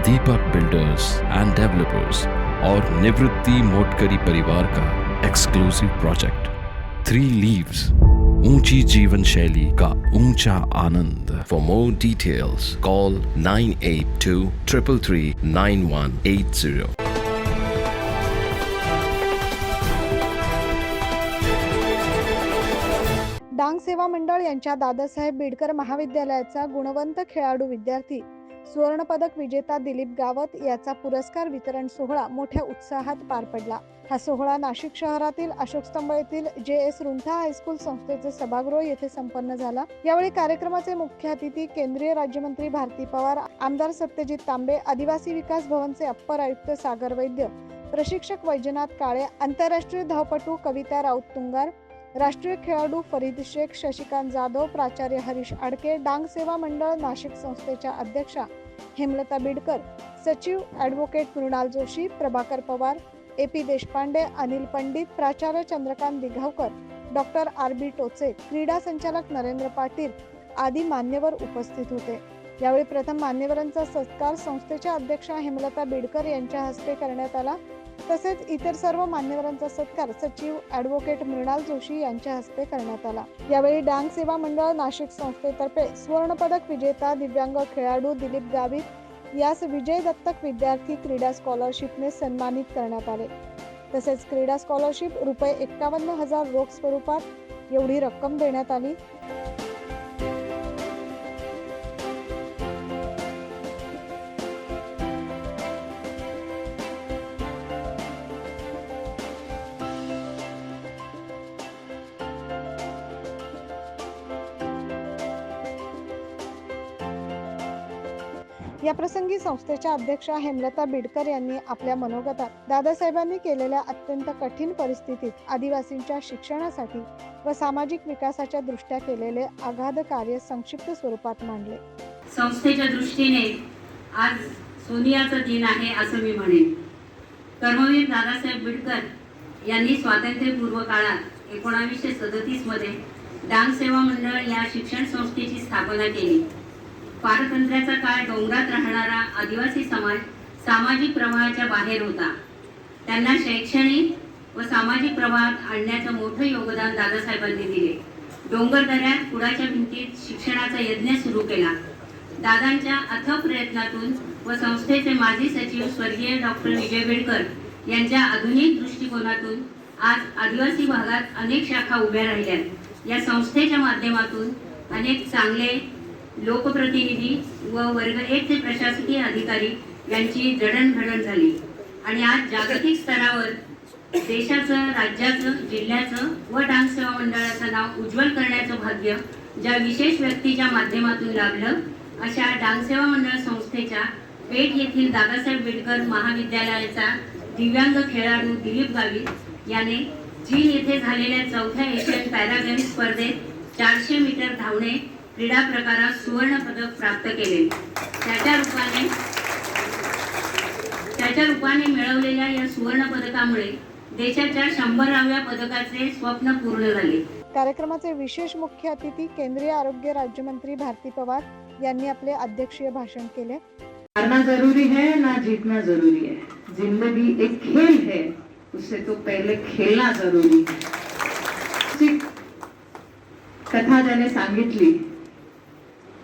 Deepak builders end developers और निवृत्ति मोटकरी परिवार का एक्सक्लूसिव प्रोजेक्ट 3 लीव्स, ऊंची जीवन शैली का ऊंचा आनंद। For more details call 9823339180। Dang Seva Mandal यांच्या दादासाहेब बिडकर महाविद्यालयाचा गुणवंत खेळाडू विद्यार्थी सुवर्णपदक विजेता दिलीप गावत याचा पुरस्कार वितरण सोहळा मोठ्या उत्साहात पार पडला। हा सोहळा नाशिक शहरातील अशोक स्तंभ येथील JS रुंठा हायस्कूल संस्थेचे सभागृह येथे संपन्न झाला। यावेळी कार्यक्रमाचे मुख्य अतिथी केंद्रीय राज्यमंत्री भारती पवार, आमदार सत्यजित तांबे, आदिवासी विकास भवनचे अप्पर आयुक्त सागर वैद्य, प्रशिक्षक वैजनाथ काळे, आंतरराष्ट्रीय धावपटू कविता राऊत तुंगार, राष्ट्रीय खेळाडू फरीद शेख, शशिकांत जाधव, प्राचार्य हरीश आडके, डांग सेवा मंडळ नाशिक संस्थेच्या अध्यक्षा हेमलता बिडकर, सचिव ॲडव्होकेट मृणाल जोशी, प्रभाकर पवार, AP देशपांडे, अनिल पंडित, प्राचार्य चंद्रकांत दिघावकर, डॉक्टर RB टोचे, क्रीडा संचालक नरेंद्र पाटील आदी मान्यवर उपस्थित होते। यावेळी प्रथम मान्यवरांचा सत्कार संस्थेच्या अध्यक्षा हेमलता बिडकर यांच्या हस्ते करण्यात आला। तसेच इतर सर्व मान्यवरांचा सत्कार सचिव ॲडव्होकेट मृणाल जोशी यांच्या हस्ते करण्यात आला। यावेळी डांग सेवा मंडळ नाशिक संस्थेतर्फे सुवर्णपदक विजेता दिव्यांग खेळाडू दिलीप गावित यास विजय दत्तक विद्यार्थी क्रीडा स्कॉलरशिपने सन्मानित करण्यात आले। तसेच क्रीडा स्कॉलरशिप ₹51,000 रोख स्वरूपात एवढी रक्कम देण्यात आली। या प्रसंगी संस्थेच्या अध्यक्षा हेमलता बिडकर यांनी आपल्या मनोगतात दादासाहेबांनी केलेल्या अत्यंत कठीण परिस्थितीत आदिवासींच्या शिक्षणासाठी व सामाजिक विकासाच्या दृष्ट्या केलेले आगाध कार्य संक्षिप्त स्वरूपात मांडले। संस्थेच्या दृष्टीने आज सोनियाचा दिन आहे असं मी म्हणेन। कर्मवीर दादासाहेब बिडकर यांनी स्वातंत्र्यपूर्व काळात 1937 मध्ये डांग सेवा मंडळ या शिक्षण संस्थेची स्थापना केली। पारतंत्र्याचा काळ डोंगरात राहणारा आदिवासी समाज सामाजिक प्रवाहाच्या बाहेर होता। त्यांना शैक्षणिक व सामाजिक प्रवाहात आणण्याचं मोठं योगदान दादासाहेबांनी दिले। डोंगरदऱ्यात कुडाच्या भिंतीत शिक्षणाचा यज्ञ सुरू केला। दादांच्या अथक प्रयत्नातून व संस्थेचे माजी सचिव स्वर्गीय डॉक्टर विजय बिडकर यांच्या आधुनिक दृष्टिकोनातून आज आदिवासी भागात अनेक शाखा उभ्या राहिल्यात। या संस्थेच्या माध्यमातून अनेक चांगले लोकप्रतिनिधी व वर्ग 1 चे प्रशासकीय अधिकारी यांची जडणघडण झाली आणि आज जागतिक स्तरावर देशाचं, राज्याचं, जिल्ह्याचं व डांग सेवा मंडळाचं नाव उज्ज्वल करण्याचं भाग्य ज्या विशेष व्यक्तीच्या माध्यमातून लाभलं अशा डांग सेवा मंडळ संस्थेच्या पेठ येथील दादासाहेब बिडकर महाविद्यालयाचा दिव्यांग खेळाडू दिलीप गावित याने चीन येथे झालेल्या 4थ्या एशियन पॅरा गेम्स स्पर्धेत 400 मीटर धावणे क्रीडा प्रकारात सुवर्ण पदक प्राप्त केले। त्याच्या रूपाने मिळवलेल्या या सुवर्ण पदकामुळे देशाच्या 100व्या पदकाचे स्वप्न पूर्ण झाले। कार्यक्रमाचे विशेष मुख्य अतिथी केंद्रीय आरोग्य राज्यमंत्री भारती पवार यांनी आपले अध्यक्षीय भाषण केले। हारना जरूरी है ना जीतना जरूरी है, जिंदगी एक खेल है, उससे तो पहले खेलना जरूरी है। कथा त्याने सांगितली,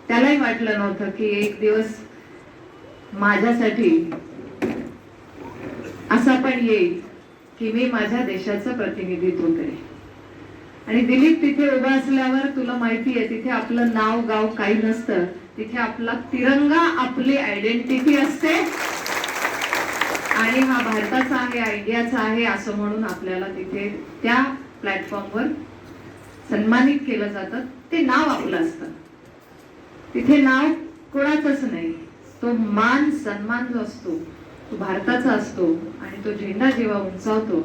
त्यालाही वाटलं नव्हतं की एक दिवस माझ्यासाठी असा पण येईल की मी माझ्या देशाचं प्रतिनिधित्व करेन। आणि दिलीप तिथे उभा असल्यावर तुला माहिती आहे तिथे आपलं नाव गाव काही नसतं, तिथे आपला तिरंगा आपली आयडेंटिटी असते आणि हा भारताचा आहे, इंडियाचा आहे असं म्हणून आपल्याला तिथे त्या प्लॅटफॉर्मवर सन्मानित केलं जातं। ते नाव आपलं असतं, तिथे नाव कोणाचंच नाही, तो मान सन्मान जो असतो तो भारताचा असतो। आणि तो झेंडा जेव्हा उंचावतो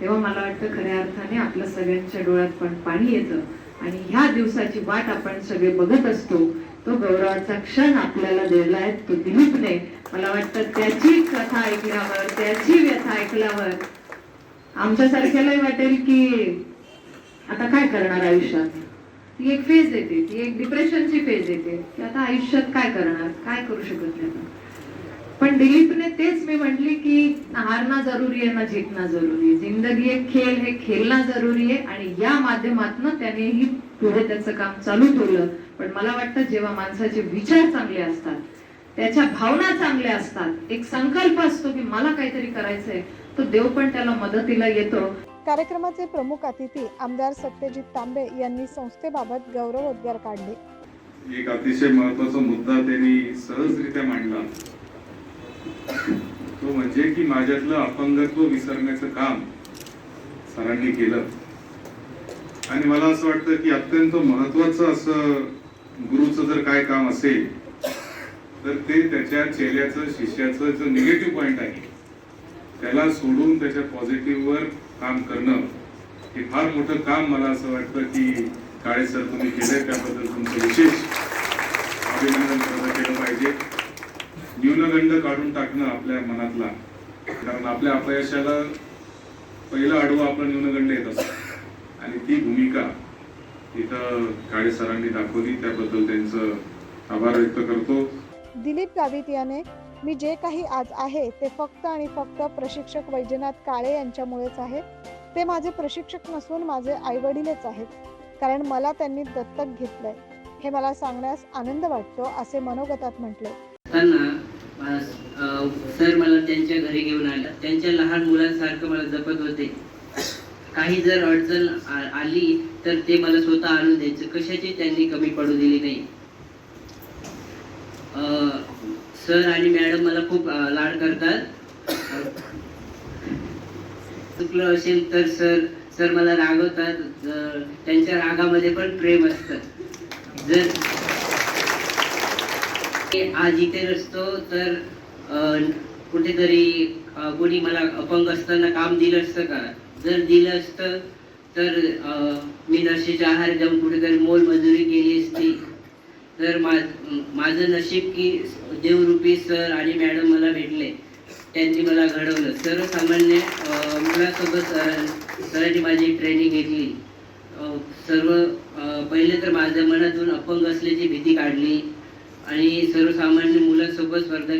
तेव्हा मला वाटतं खऱ्या अर्थाने आपल्या सगळ्यांच्या डोळ्यात पण पाणी येतं आणि ह्या दिवसाची वाट आपण सगळे बघत असतो। तो गौरवाचा क्षण आपल्याला दिलाय तो दिलीपने। मला वाटतं त्याची कथा ऐकल्यावर, त्याची व्यथा ऐकल्यावर आमच्या सारख्यालाही वाटेल की आता काय करणार आयुष्यात। ती एक फेज येते, ती एक डिप्रेशनची फेज येते की आता आयुष्यात काय करणार, काय करू शकत नाही। पण दिलीपने तेच मी म्हटली की हारना जरुरी आहे ना जीतना जरुरी आहे, जिंदगी एक खेळ, हे खेळणं जरुरी आहे. आणि या माध्यमातून त्यानेही पुढे त्याचं काम चालू ठेवलं. पण मला वाटतं जेव्हा माणसाचे विचार चांगले असतात, त्याच्या भावना चांगल्या असतात, एक संकल्प असतो की मला काहीतरी करायचंय, तो देव पण त्याला मदतीला येतो. कार्यक्रमाचे प्रमुख अतिथी आमदार सत्यजित तांबे यांनी संस्थेबाबत गौरवोद्गार काढले. एक अतिशय महत्वाचा मुद्दा त्यांनी सहजरित्या मांडला, तो म्हणजे की माझ्यातलं अपंगत्व विसरण्याचं काम सरांनी केलं. आणि मला असं वाटतं की अत्यंत महत्वाचं असं गुरुचं जर काय काम असेल तर ते त्याच्या चेल्याचं, शिष्याचं जो निगेटिव्ह पॉइंट आहे त्याला सोडून त्याच्या पॉझिटिव्हवर काम करणं, हे फार मोठं काम मला असं वाटतं की काळे सर तुम्ही केलंय. त्याबद्दल तुमचं विशेष अभिनंदन केलं पाहिजे. न्यूनगंड काढून टाकणं आपल्या मनातला, कारण आपल्या अपयशाला पहिलं आडवं आपलं न्यूनगंड येत असतं आणि ती भूमिका इथं काळे सरांनी दाखवली. त्याबद्दल त्यांचं आभार व्यक्त करतो. दिलीप गावित याने मी जे काही आज आहे ते फक्त आणि फक्त प्रशिक्षक वैजनाथ काळे यांच्यामुळेच आहे. ते माझे प्रशिक्षक नसून माझे आईवडीलच आहेत, कारण मला त्यांनी दत्तक घेतलंय हे मला सांगण्यास आनंद वाटतो, असे मनोगतात म्हटले. सर मला त्यांच्या घरी घेऊन आला, त्यांच्या लहान मुलांसारखं मला जपत होते. काही जर अडचण आली तर ते मला स्वतः आणून द्यायचं, कशाची त्यांनी कमी पडू दिली नाही. सर आणि मॅडम मला खूप लाड करतात. चुकलं असेल तर सर मला रागवतात. त्यांच्या रागामध्ये पण प्रेम असतं. जर आज इथे नसतो तर कुठेतरी कोणी मला अपंग असताना काम दिलं असतं का? जर दिलं असतं तर मी नशेच्या आहार जाऊन कुठेतरी मोलमजुरी केली असती. तर माझं नशीब की देवरूपी सर आणि मॅडम मला भेटले, त्यांनी मला घडवलं. सर्वसामान्य मुलासोबत सरांनी माझी ट्रेनिंग घेतली. पहिले तर माझ्या मनातून अपंग असल्याची भीती काढली आणि सर्वसामान्य मुलांसोबत स्पर्धा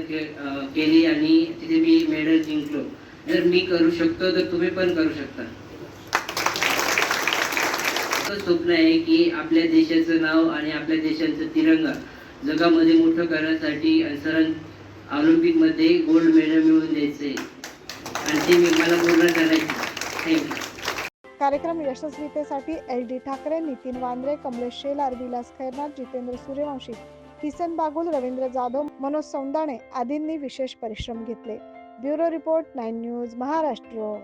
केली आणि तिथे मी मेडल जिंकलो. जर मी करू शकतो तर तुम्ही पण करू शकता. स्वप्न आहे की आपल्या देशाचं नाव आणि आपल्या देशाचं तिरंगा जगामध्ये मोठं करण्यासाठी सरांना ऑलिम्पिक मध्ये गोल्ड मेडल मिळवून द्यायचे आणि ते मला पूर्ण करायचे. थँक्यू. कार्यक्रम यशस्वीतेसाठी LD ठाकरे, नितीन वांद्रे, कमलेश शेलार, विलास खैरनार, जितेंद्र सूर्यवंशी, किसन बागुल, रवींद्र जाधव, मनोज सौंदाणे आदींनी विशेष परिश्रम घेतले. Bureau report 9 news Maharashtra.